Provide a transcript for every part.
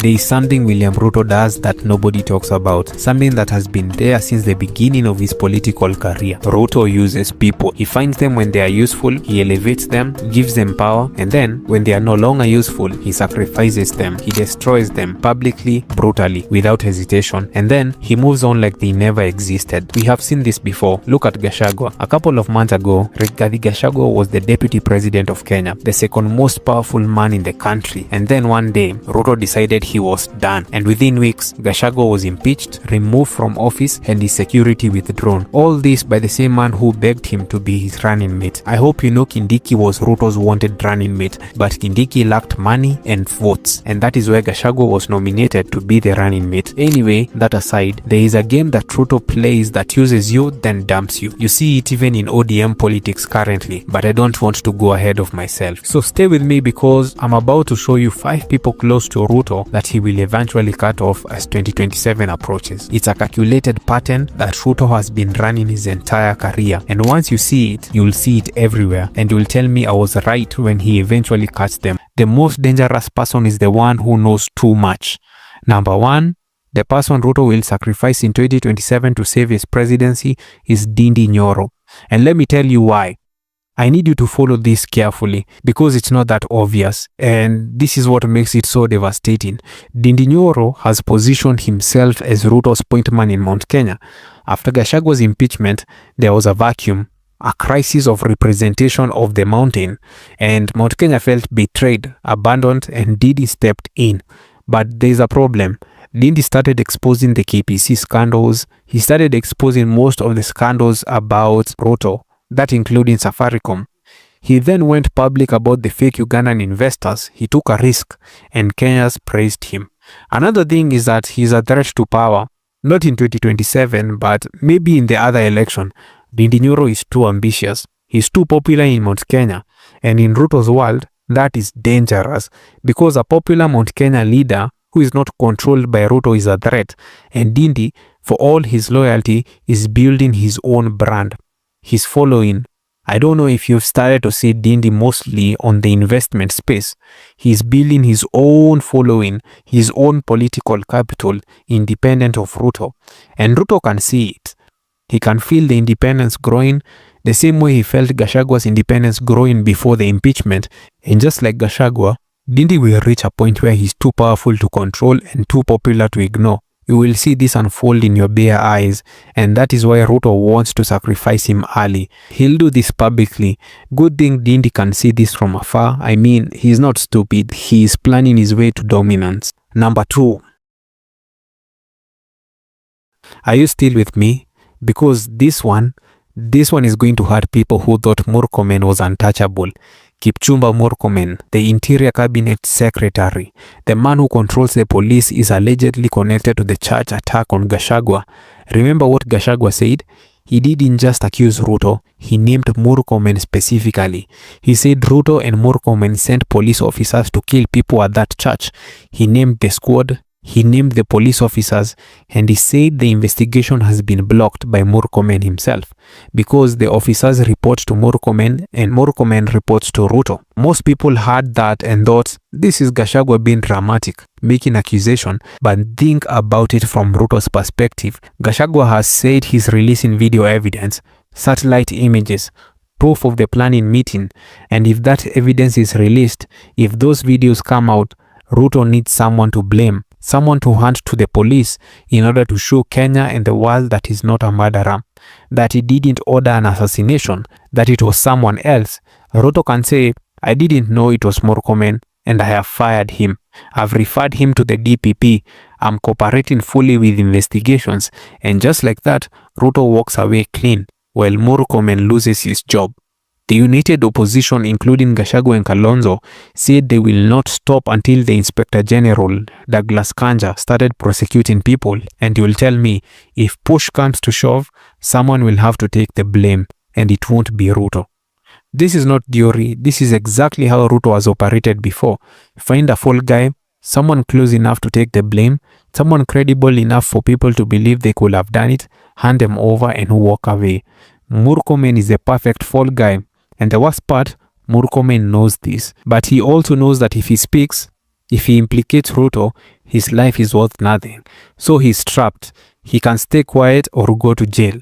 there is something William Ruto does that nobody talks about, something that has been there since the beginning of his political career. Ruto uses people. He finds them when they are useful, he elevates them, gives them power, and then when they are no longer useful, he sacrifices them. He destroys them publicly, brutally, without hesitation, and then he moves on like they never existed. We have seen this before. Look at Gachagua. A couple of months ago, Rigathi Gachagua was the deputy president of Kenya, the second most powerful man in the country, and then one day, Ruto decided he was done, and within weeks, Gachagua was impeached, removed from office, and his security withdrawn. All this by the same man who begged him to be his running mate. I hope you know Kindiki was Ruto's wanted running mate, but Kindiki lacked money and votes, and that is why Gachagua was nominated to be the running mate. Anyway, that aside, there is a game that Ruto plays that uses you then dumps you. You see it even in ODM politics currently, but I don't want to go ahead of myself. So stay with me because I'm about to show you 5 people close to Ruto that he will eventually cut off as 2027 approaches. It's a calculated pattern that Ruto has been running his entire career, and once you see it, you'll see it everywhere, and you'll tell me I was right when he eventually cuts them. The most dangerous person is the one who knows too much. Number 1, the person Ruto will sacrifice in 2027 to save his presidency is Ndindi Nyoro. And let me tell you why. I need you to follow this carefully because it's not that obvious, and this is what makes it so devastating. Ndindi Nyoro has positioned himself as Ruto's point man in Mount Kenya. After Gachagua's impeachment, there was a vacuum, a crisis of representation of the mountain, and Mount Kenya felt betrayed, abandoned, and Ndindi stepped in. But there's a problem. Ndindi started exposing the KPC scandals. He started exposing most of the scandals about Ruto, that including Safaricom. He then went public about the fake Ugandan investors. He took a risk, and Kenyans praised him. Another thing is that he's a threat to power, not in 2027, but maybe in the other election. Ndindi Nyoro is too ambitious. He's too popular in Mount Kenya, and in Ruto's world, that is dangerous because a popular Mount Kenya leader who is not controlled by Ruto is a threat, and Ndindi, for all his loyalty, is building his own brand. His following. I don't know if you've started to see Ndindi mostly on the investment space. He's building his own following, his own political capital, independent of Ruto. And Ruto can see it. He can feel the independence growing the same way he felt Gachagua's independence growing before the impeachment. And just like Gachagua, Ndindi will reach a point where he's too powerful to control and too popular to ignore. You will see this unfold in your bare eyes, and that is why Ruto wants to sacrifice him early. He'll do this publicly. Good thing Ndindi can see this from afar. I mean, he's not stupid. He is planning his way to dominance. Number 2. Are you still with me? Because this one is going to hurt people who thought Murkomen was untouchable. Kipchumba Murkomen, the Interior Cabinet Secretary, the man who controls the police, is allegedly connected to the church attack on Gachagua. Remember what Gachagua said? He didn't just accuse Ruto, he named Murkomen specifically. He said Ruto and Murkomen sent police officers to kill people at that church. He named the squad, he named the police officers, and he said the investigation has been blocked by Murkomen himself because the officers report to Murkomen and Murkomen reports to Ruto. Most people heard that and thought, this is Gachagua being dramatic, making accusation, but think about it from Ruto's perspective. Gachagua has said he's releasing video evidence, satellite images, proof of the planning meeting, and if that evidence is released, if those videos come out, Ruto needs someone to blame, someone to hand to the police in order to show Kenya and the world that he's not a murderer, that he didn't order an assassination, that it was someone else. Ruto can say, I didn't know it was Murkomen and I have fired him. I've referred him to the DPP. I'm cooperating fully with investigations. And just like that, Ruto walks away clean while Murkomen loses his job. The united opposition, including Gachagua and Kalonzo, said they will not stop until the Inspector General, Douglas Kanja, started prosecuting people. And you will tell me, if push comes to shove, someone will have to take the blame, and it won't be Ruto. This is not theory. This is exactly how Ruto has operated before. Find a fall guy, someone close enough to take the blame, someone credible enough for people to believe they could have done it, hand them over and walk away. Murkomen is the perfect fall guy. And the worst part, Murkomen knows this. But he also knows that if he speaks, if he implicates Ruto, his life is worth nothing. So he's trapped. He can stay quiet or go to jail.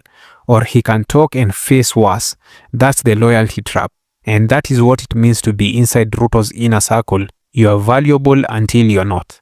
Or he can talk and face worse. That's the loyalty trap. And that is what it means to be inside Ruto's inner circle. You are valuable until you're not.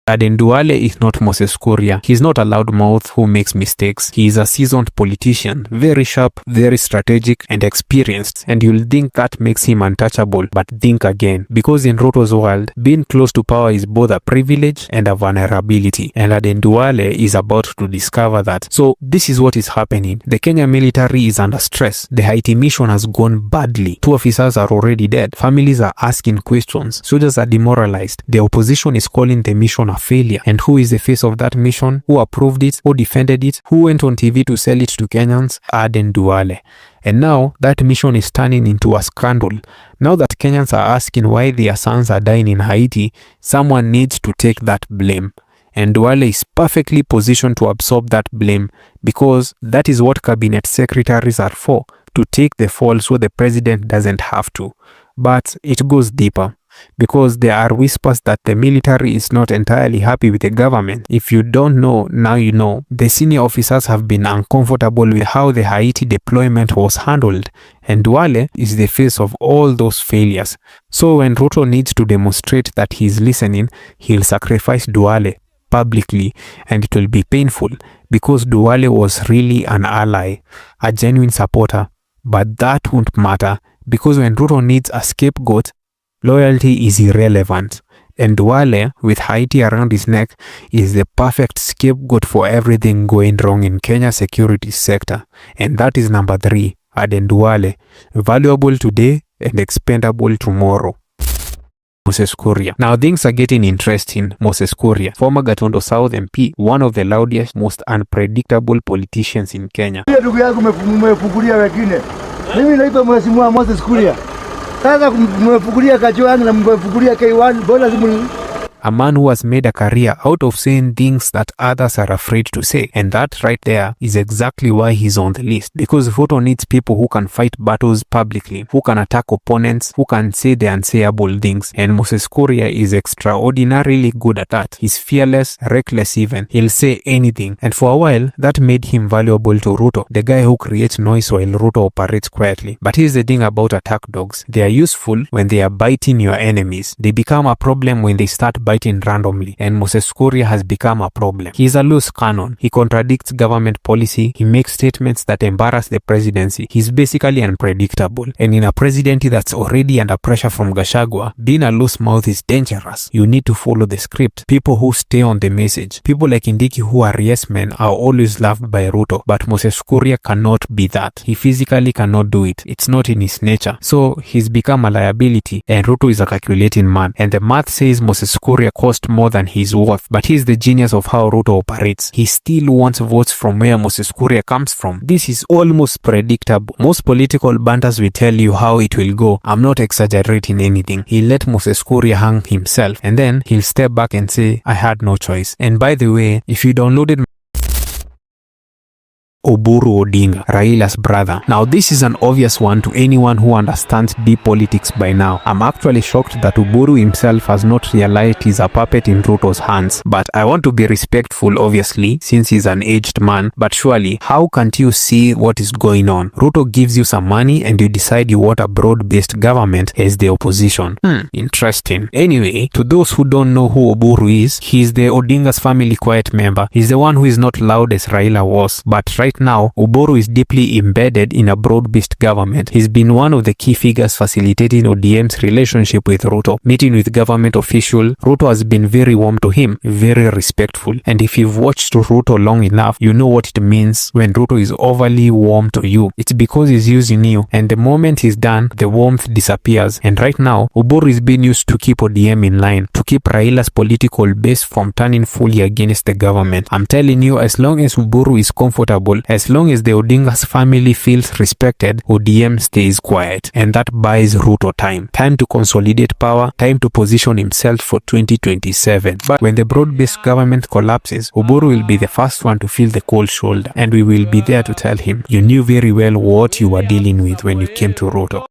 Aden Duale is not Moses Kuria. He's not a loudmouth who makes mistakes. He is a seasoned politician, very sharp, very strategic and experienced, and you'll think that makes him untouchable, but think again. Because in Ruto's world, being close to power is both a privilege and a vulnerability, and Aden Duale is about to discover that. So this is what is happening. The Kenya military is under stress. The Haiti mission has gone badly. 2 officers are already dead. Families are asking questions. Soldiers are demoralized. The opposition is calling the mission a failure. And who is the face of that mission? Who approved it? Who defended it? Who went on TV to sell it to Kenyans? Aden Duale. And now that mission is turning into a scandal. Now that Kenyans are asking why their sons are dying in Haiti, someone needs to take that blame. And Duale is perfectly positioned to absorb that blame, because that is what cabinet secretaries are for, to take the fall so the president doesn't have to. But it goes deeper, because there are whispers that the military is not entirely happy with the government. If you don't know, now you know. The senior officers have been uncomfortable with how the Haiti deployment was handled, and Duale is the face of all those failures. So when Ruto needs to demonstrate that he is listening, he'll sacrifice Duale publicly, and it will be painful, because Duale was really an ally, a genuine supporter. But that won't matter, because when Ruto needs a scapegoat, loyalty is irrelevant. And Duale, with Haiti around his neck, is the perfect scapegoat for everything going wrong in Kenya's security sector. And that is number 3, Aden Duale, valuable today and expendable tomorrow. Moses Kuria. Now things are getting interesting. Moses Kuria, former Gatondo South MP, one of the loudest, most unpredictable politicians in Kenya. Ndugu yangu mmefukulia wengine. Mimi naitwa Mheshimiwa Moses Kuria. Sasa mmefukulia Gachagua na mmefukulia K1, bora simu. A man who has made a career out of saying things that others are afraid to say. And that right there is exactly why he's on the list. Because Ruto needs people who can fight battles publicly, who can attack opponents, who can say the unsayable things. And Moses Kuria is extraordinarily good at that. He's fearless, reckless even. He'll say anything. And for a while, that made him valuable to Ruto, the guy who creates noise while Ruto operates quietly. But here's the thing about attack dogs. They are useful when they are biting your enemies. They become a problem when they start biting randomly, and Moses Kuria has become a problem. He is a loose cannon. He contradicts government policy. He makes statements that embarrass the presidency. He's basically unpredictable. And in a presidency that's already under pressure from Gachagua, being a loose mouth is dangerous. You need to follow the script. People who stay on the message. People like Indiki who are yes men are always loved by Ruto, but Moses Kuria cannot be that. He physically cannot do it. It's not in his nature. So he's become a liability, and Ruto is a calculating man. And the math says Moses Kuria cost more than he's worth. But he's the genius of how Ruto operates. He still wants votes from where Moses Kuria comes from. This is almost predictable. Most political banters will tell you how it will go. I'm not exaggerating anything. He'll let Moses Kuria hang himself, and then he'll step back and say, I had no choice. And by the way, if you downloaded Oburu Odinga, Raila's brother. Now this is an obvious one to anyone who understands deep politics by now. I'm actually shocked that Oburu himself has not realized he's a puppet in Ruto's hands. But I want to be respectful, obviously, since he's an aged man. But surely, how can't you see what is going on? Ruto gives you some money and you decide you want a broad-based government as the opposition. Interesting. Anyway, to those who don't know who Oburu is, he's the Odinga's family quiet member. He's the one who is not loud as Raila was. But right now, Oburu is deeply embedded in a broad-based government. He's been one of the key figures facilitating ODM's relationship with Ruto. Meeting with government officials, Ruto has been very warm to him, very respectful. And if you've watched Ruto long enough, you know what it means when Ruto is overly warm to you. It's because he's using you, and the moment he's done, the warmth disappears. And right now, Oburu is being used to keep ODM in line, to keep Raila's political base from turning fully against the government. I'm telling you, as long as Oburu is comfortable, as long as the Odinga's family feels respected, ODM stays quiet. And that buys Ruto time. Time to consolidate power, time to position himself for 2027. But when the broad-based government collapses, Oburu will be the first one to feel the cold shoulder. And we will be there to tell him, you knew very well what you were dealing with when you came to Ruto.